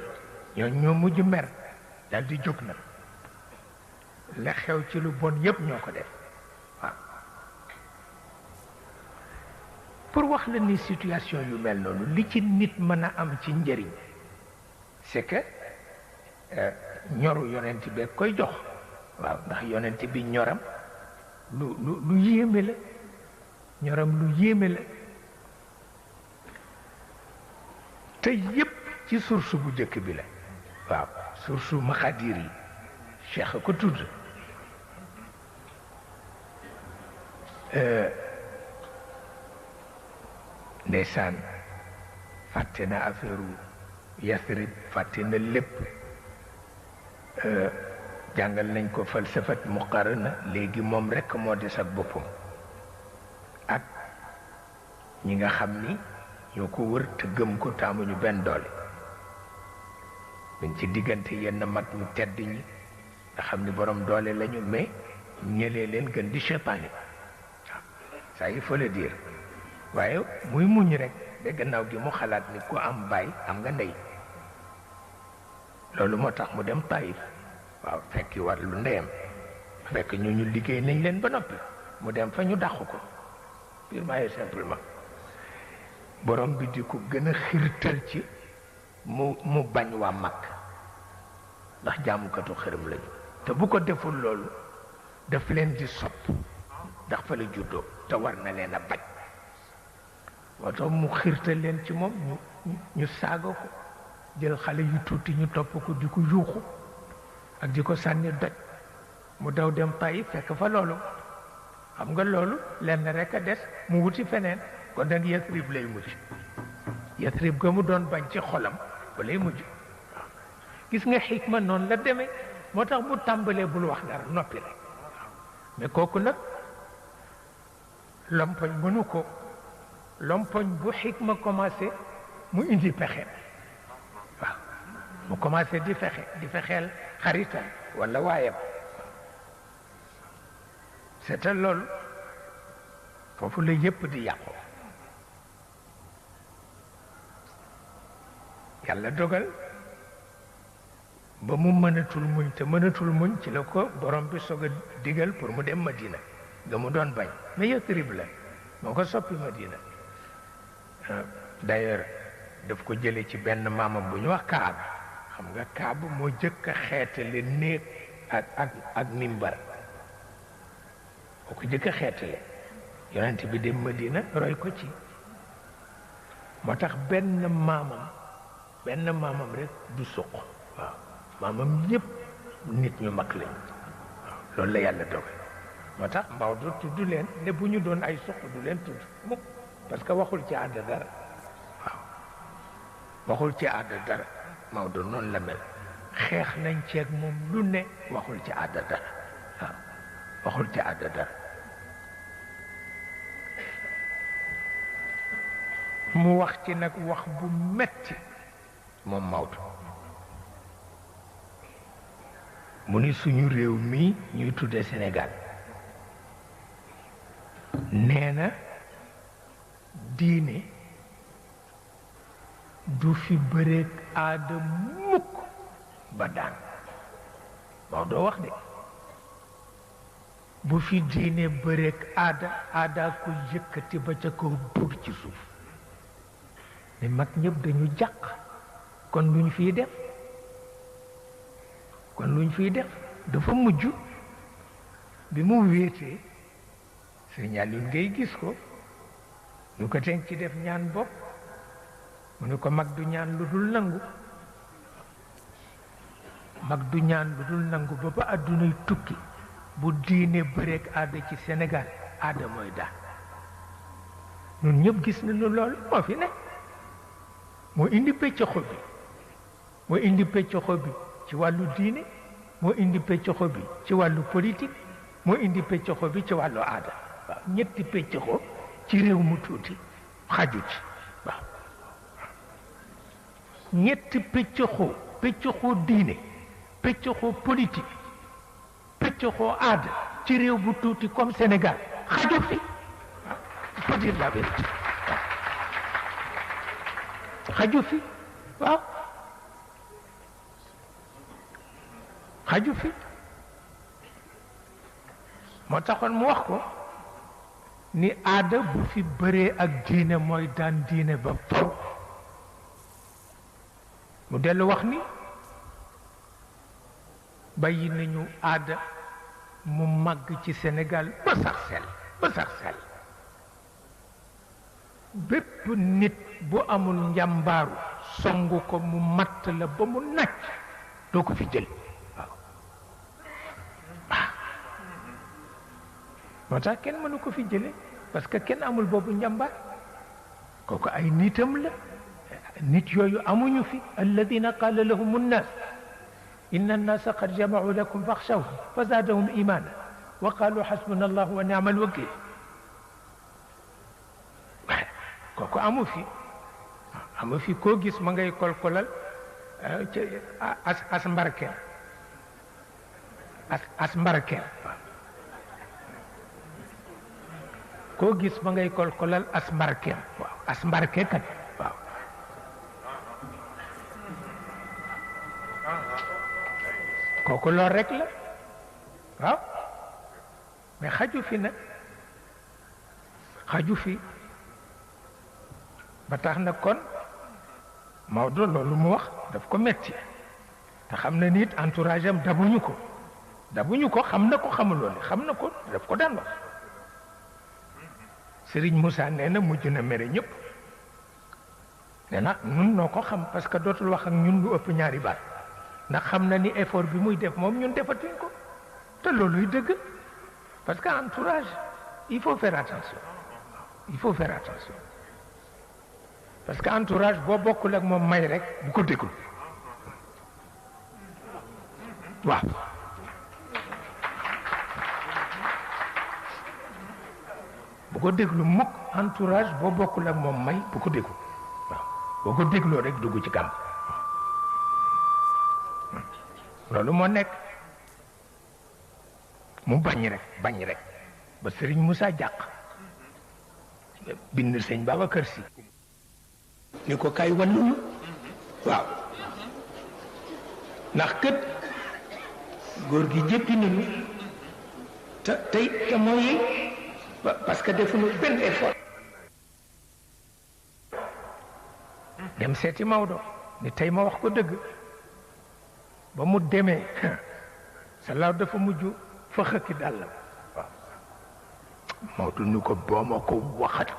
ñoo mujj mer dal di jóg nag la xew ci lu bon yépp ñoo ko def waaw pour wax la ni situation yu mel noonu li ci nit mën a am ci njëriñ c'est que ñoru yonent bi koy jox waaw ndax yonent bi ñoram lu yéeme la ñoram lu yéeme la te yépp ci source bu jëkk bi la waaw source maxadir yi cheikh ko tudd ndeysaan fàtte na affaire Yasrib fàtte na lépp jàngal nañ ko falsafat muqarana léegi moom rekk moo des ak boppam ak ñi nga xam ni ñoo ko wër te gëm ko taamuñu benn doole buñ ci diggante yenn mag ñu tedd ñi nga xam ni borom doole lañu mais ñëlee leen gën di cheytaane waaw ça il faut le dire waaye muy muñ rek de gannaaw gi mu xalaat ni ku am baay am nga ndey loolu moo tax mu dem Taïf waaw fekki war lu ndeyam fekk ñu liggéey nañ leen ba noppi mu dem fa ñu dàq ko purement et simplement borom bi di ko gën a xirtal ci mu bañ waa mag ndax jaamukatu xërëm lañu te bu ko deful loolu daf leen di sopp ndax fa la juddoo te war na leen a bañ moo tax mu xirtal leen ci moom ñu saaga ko jël xale yu tuuti ñu topp ko di ko yuuxu ak di ko sànni doj mu daw dem Taïf fekk fa loolu xam nga loolu lenn rek a des mu wuti feneen kon nag Yasrib lay mujj Yasrib ga mu doon bañ ci xolam ba lay mujj waaw gis nga xikma noonu la demee moo tax mu tàmbalee bul wax dara noppi rek mais kooku nag lompoñ mënu ko lompoñ bu xikma commencé mu indi pexe waaw mu commencé di fexeel xaritam walla waayam seetal loolu foofu la yépp di yàqu yàlla dogal ba mu mënatul muñ te mënatul muñ ci la ko borom bi soog a digal pour mu dem Madina nga mu doon bañ mais Yasrib la moo ko soppi Madina d'ailleurs daf ko jële ci benn maamam bu ñu wax Kaab xam nga Kaab moo jëkk a xeetale néeg ak mimbar moo ko jëkk a xeetale yonent bi dem Madina roy ko ci moo tax benn maamam rek du suq waaw maamam yépp nit ñu mag lañ waaw loolu la yàlla dogal moo tax Maodo tudd leen ne bu ñu doon ay suq du leen tudd mukk parce que waxul ci àdd dara waaw waxul ci àdd dara Maodo noonu la mel xeex nañ ceeg moom lu ne waxul ci àdd dara waaw waxul ci àdd dara mu wax ci nag wax bu metti moom Maodo mu ni suñu réew mi ñuy tudde Sénégal nee na diine du fi bëreeg aada mukk ba daan Maodo wax de bu fi diine bëreeg aada ko yëkkati ba ca kaw buur ci suuf ne mag ñëpp dañu jàq kon luñ fiy def dafa mujj bi mu wéetee Sëriñ Aliou ngay gis ko ñu ko teg ci def ñaan bopp mu ne ko mag du ñaan lu dul nangu ba ba àddunay tukki bu diine bëreek aada ci Sénégal aada mooy daan ñun ñëpp gis nañu loolu moo fi ne moo indi pëccoxo bi ci wàllu diine moo indi pëccoxo bi ci wàllu politique moo indi pëccoxo bi ci wàllu aada waaw ñetti pëccoxo ci réew mu tuuti xaju ci waaw ñetti pëccoxo diine pëccoxo politique pëccoxo aada ci réew bu tuuti comme Sénégal xaju fi waaw il faut dire la vérité xaju fi waaw xaju fi moo taxoon mu wax ko ni aada bu fi bëree ak diine mooy daan diine ba faw mu dellu wax ni bàyyi nañu aada mu màgg ci Sénégal ba sax sel bépp nit bu amul njàmbaaru songu ko mu matt la ba mu nacc doo ko fi jël moo tax kenn mënu ko fi jële parce que kenn amul boobu njàmbaar kooku ay nitam la nit yooyu amuñu fi alladina qaala lahum nnaas inna annaasa qad jamacuu lakum faxshawhum fa zaadahum imaana wa qaalu xasbuna allahu wa ni'mal wakiil ko amu fi koo gis ma ngay kolkolal as mbarkeel as mbarkeel koo gis ma ngay kolkolal as mbarkeel waaw as mbarke kat waaw kooku lool rek la waaw mais xaju fi nag xaju fi ba tax na kon Maodo loolu mu wax daf ko metti te xam na nit entourage am dabuñu ko xam na ko xamuloon xam na ko daf ko daan wax Serigne Moussa nee na mujj na mere ñëpp nee na nun noo ko xam parce que dootul wax ak ñun lu ëpp ñaari baat ndax xam na ni effort bi muy def moom ñun defatuñ ko te looluy dëgg parce que entourage il faut faire attention parce que entourage boo bokkul ak moom may rek bu ko déglu waaw bu ko déglu mukk entourage boo bokkul ak moom may bu ko déglu waaw boo ko dégloo rek dugg ci kàmb loolu moo nekk mu bañ rek ba Serigne Moussa jàq bind sëñ Babacar Si ni ko kay wàlluñu waaw ndax kët góor gi jéppi nañu te mooy parce que defuñu benn effort dem seeti Maodo ni tey ma wax ko dëgg ba mu demee sa law dafa mujj fa xëkki dàllam waaw Maodo ni ko boo ma ko waxat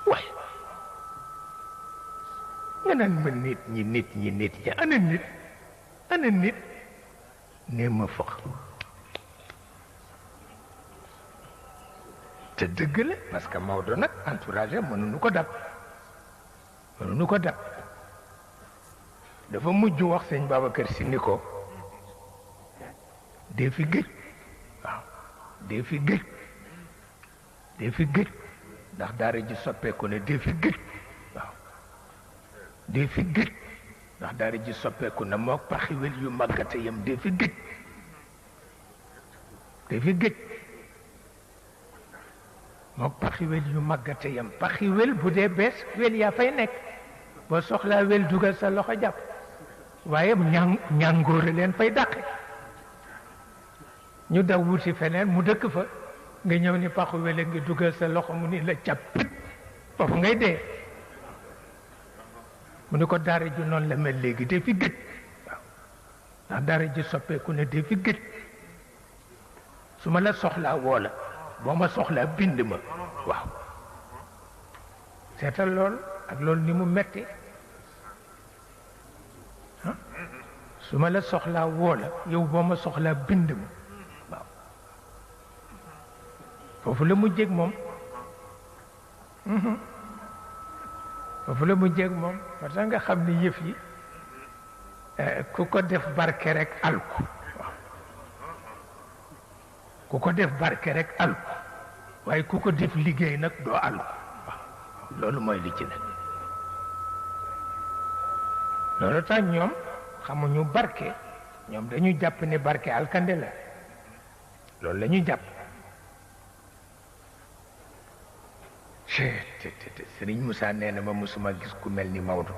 waay nga naan ma nit ñi ana nit nee ma fax te dëgg la parce que Maodo nag entourage mënuñu ko dab dafa mujj wax sëñ Babacar Si ni ko dee fi gëj waaw dee fi gëj ndax daara ji soppeeku ne dee fi gëj waaw dee fi gëj ndax daara ji soppeeku na mook paxiwel yu màggate yam dee fi gëj mook paxiwel yu màggate yam paxiwel bu dee bees wel yaa fay nekk boo soxlaa wel dugal sa loxo jàpp waaye ñàngoore leen fay dàqe ñu daw wuti feneen mu dëkk fa nga ñëw ni paxu wele ngi dugal sa loxo mu ni la cappit foofu ngay dee mu ni ko daara ji noonu la mel léegi dee fi gëj waaw ndax daara ji soppeeku ne dee fi gëj su ma la soxlaa woo la boo ma soxlaa bind ma waaw seetal lool ak loolu ni mu metti su ma la soxlaa woo la yow boo ma soxlaa bind ma waaw foofu la mu jég moom foofu la mu jég moom parce que nga xam ni yëf yi ku ko def barke rek alku waaw ku ko def barke rek alku waaye ku ko def liggéey nag doo alku waaw loolu mooy li ci nekk loolu tax ñoom xamuñu barke ñoom dañu jàpp ne barke alkande la loolu la ñu jàpp Serigne Moussa nee na ma musuma gis ku mel ni Maodo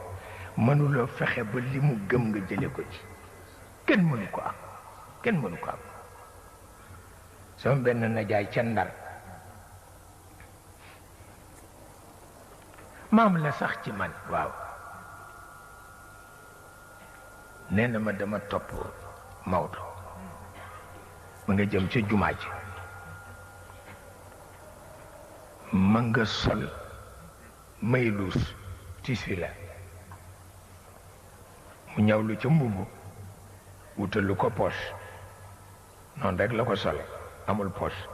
mënuloo fexe ba li mu gëm nga jële ko ci kenn mënu ko am sama benn najaay ca Ndar maam la sax ci man waaw nee na ma dama topp Maodo ma nga jëm ca jumaa ji ma nga sol mayluus tissu la mu ñëw lu ca mbubb wutalu ko poche noonu rek la ko sole amul poche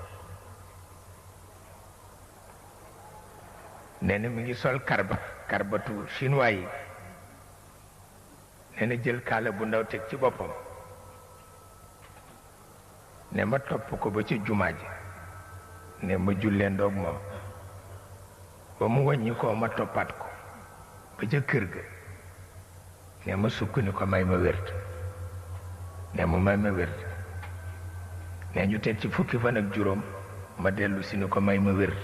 nee na mi ngi sol karbatu chinois yi nee na jël kaala bu ndaw teg ci boppam ne ma topp ko ba ci jumaa ji ne ma jullee ndoog moom ba mu wàññi koo ma toppaat ko ba ca kër ga ne ma sukk ni ko may ma wérd ne mu may ma wérd ne ñu teg ci fukki fan ak juróom ma dellu si ni ko may ma wérd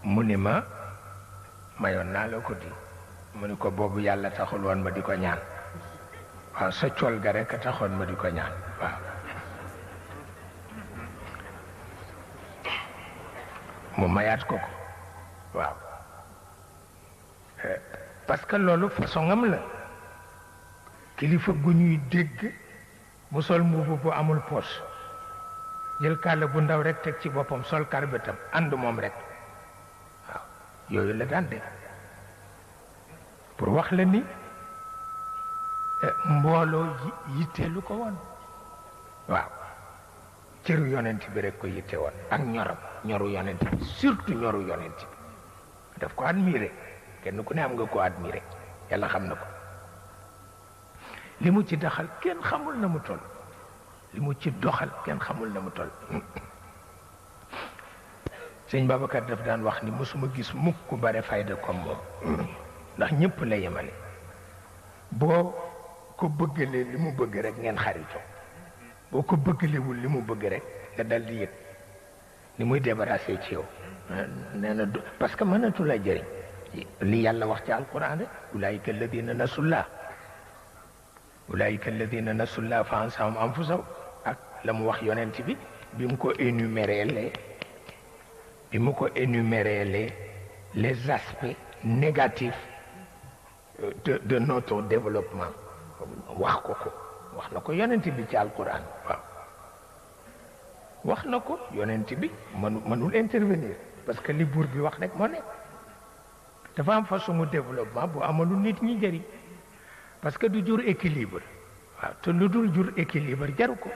mu ni ma mayoon naa la ko di mu ni ko boobu yàlla taxul woon ma di ko ñaan waaw sa col ga rek a taxoon ma di ko ñaan waaw mu mayaat ko ko waaw parce que loolu façon am la kilifa gu ñuy dégg mu sol mbubu bu amul poche jël kàlla bu ndaw rek teg ci boppam sol karbetam ànd moom rek waaw yooyu la daan def pour wax la ni mbooloo yitteelu ko woon waaw cëru yonent bi rek ko yitte woon ak ñoru yonent bi surtout ñoru yonent bi daf ko admiré kenn ku ne am nga ko admiré yàlla xam na ko li mu ci daxal kenn xamul na mu toll li mu ci doxal kenn xamul na mu toll sëñ Babacar daf daan wax ni mosuma gis mukk ku bare fayda comme moom ndax ñëpp la yemale boo ko bëggalee li mu bëgg rek ngeen xaritoo boo ko bëggalewul li mu bëgg rek nga dal di yëg ni muy débarrassé ci yow nee na parce que mënatu la jëriñ li yàlla wax ci alquran rek ulaayika alladina nasullah ulaayika alladina nasullah fa ansahum anfusahum ak la mu wax yonent bi mu ko énuméré les aspects négatifs de notre développement wax na ko yonent bi ci alquran waaw wax na ko yonent bi mënul intervenir parce que li buur bi wax rek moo nekk dafa am façon développement bu amalu nit ñi jëriñ parce que du jur équilibre waaw te lu dul jur équilibre jaru ko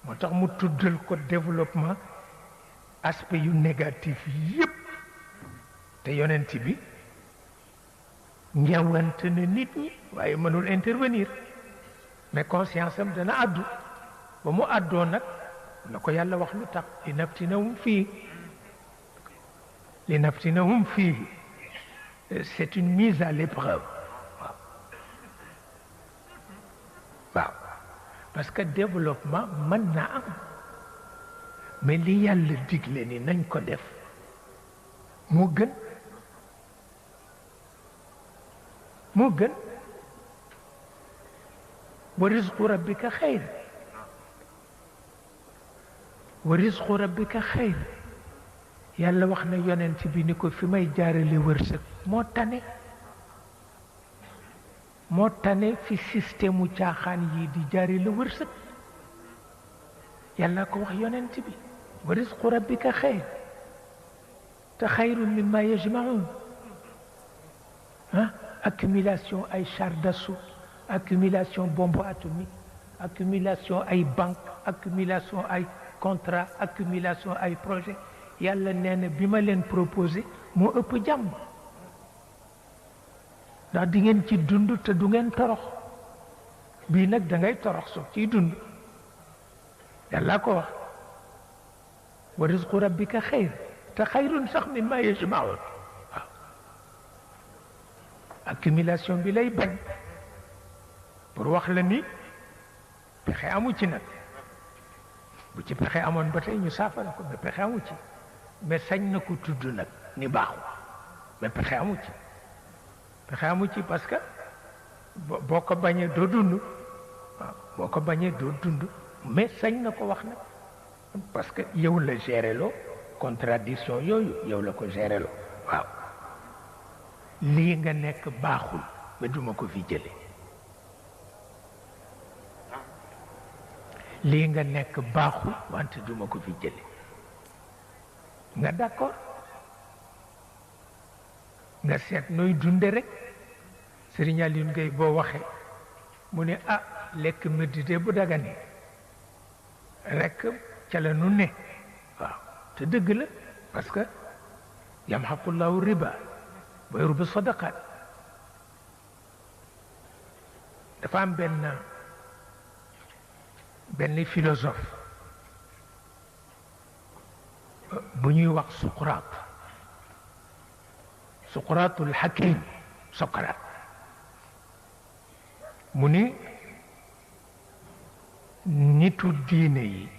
moo tax mu tuddal ko développement aspect yu négatif yépp te yonent bi ñawante na nit ñi waaye mënul intervenir mais conscience am dana àddu ba mu àddoo nag la ko yàlla wax lu tax li naftinahum fii c'est une mise à l'épreuve waaw parce que développement mën na am mais li yàlla digle ni nañ ko def moo gën wa rizqu rabbika xayr yàlla wax na yonent bi ni ko fi may jaarale wërsëg moo tane fi système mu caaxaan yi di jaarale wërsëg yàlla ko wax yonent bi wa rizqu rabbika xayr te xayrun mimma yajmaun accumulation ay char d'assaut accumulation bombe atomique accumulation ay banque accumulation ay contrat accumulation ay projet yàlla nee na bi ma leen proposé moo ëpp jàmm ndax di ngeen ci dund te du ngeen torox bii nag da ngay torox soog ciy dund yàlla ko wax wa rizqu rabbika xayr te xayrun sax mimma yajmaun waaw accumulation bi lay bañ pour wax la ni pexe amu ci nag bu ci pexe amoon ba tey ñu saafara ko mais pexe amu ci mais sañ na ko tudd nag ni baaxul mais pexe amu ci parce que boo ko bañee doo dund waaw boo ko bañee doo dund mais sañ na ko wax nag parce que yow la géré loo contradiction yooyu yow la ko géré loo waaw lii nga nekk baaxul mais duma ko fi jële lii nga nekk baaxul wante duma ko fi jële nga d'accord nga seet nooy dunde rek Serigne Aliou Ngay boo waxee mu ne lekk médité bu dagane rek ca la nu ne waaw te dëgg la parce que yamhaqullahu riba wa yurbi sadaqat dafa am benn philosophe bu ñuy wax Socrate suqraatul hakim Socrate mu ni nitu diine yi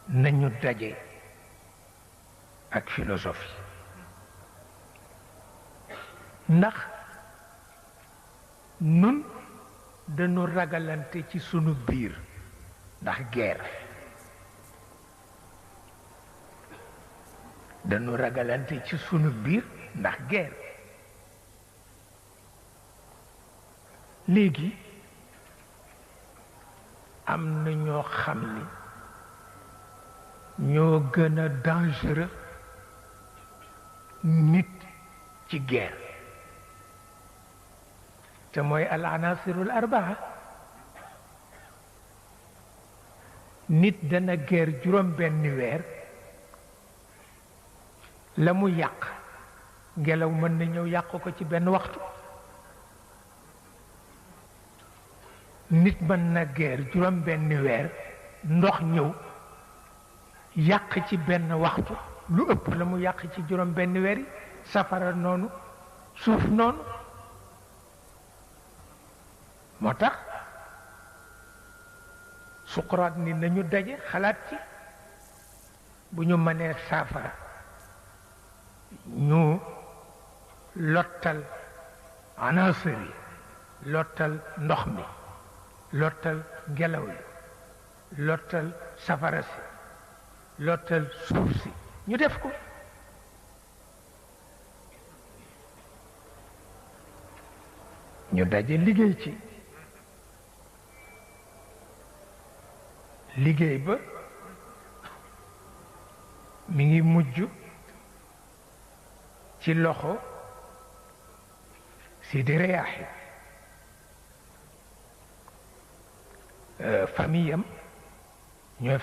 nañu daje ak philosophie ndax nun dañu ragalante ci sunu biir ndax guerre dañu ragalante ci sunu biir ndax guerre léegi am na ñoo xam ni ñoo gën a dangereux nit ci guerre te mooy al anasirul arbaa nit dana guerre juróom benni weer la mu yàq ngelaw mën na ñëw yàq ko ci benn waxtu nit mën na guerre juróom benni weer ndox ñëw yàq ci benn waxtu lu ëpp la mu yàq ci juróom benni weer yi safara noonu suuf noonu moo tax Suqraat ni nañu daje xalaat ci bu ñu mënee saafara ñu lottal anasir yi lottal ndox mi lottal ngelaw li lottal safara si lottal suuf si ñu def ko ñu daje liggéey ci liggéey ba mi ngi mujj ci loxo Sidi Riyaahi famille am ñoo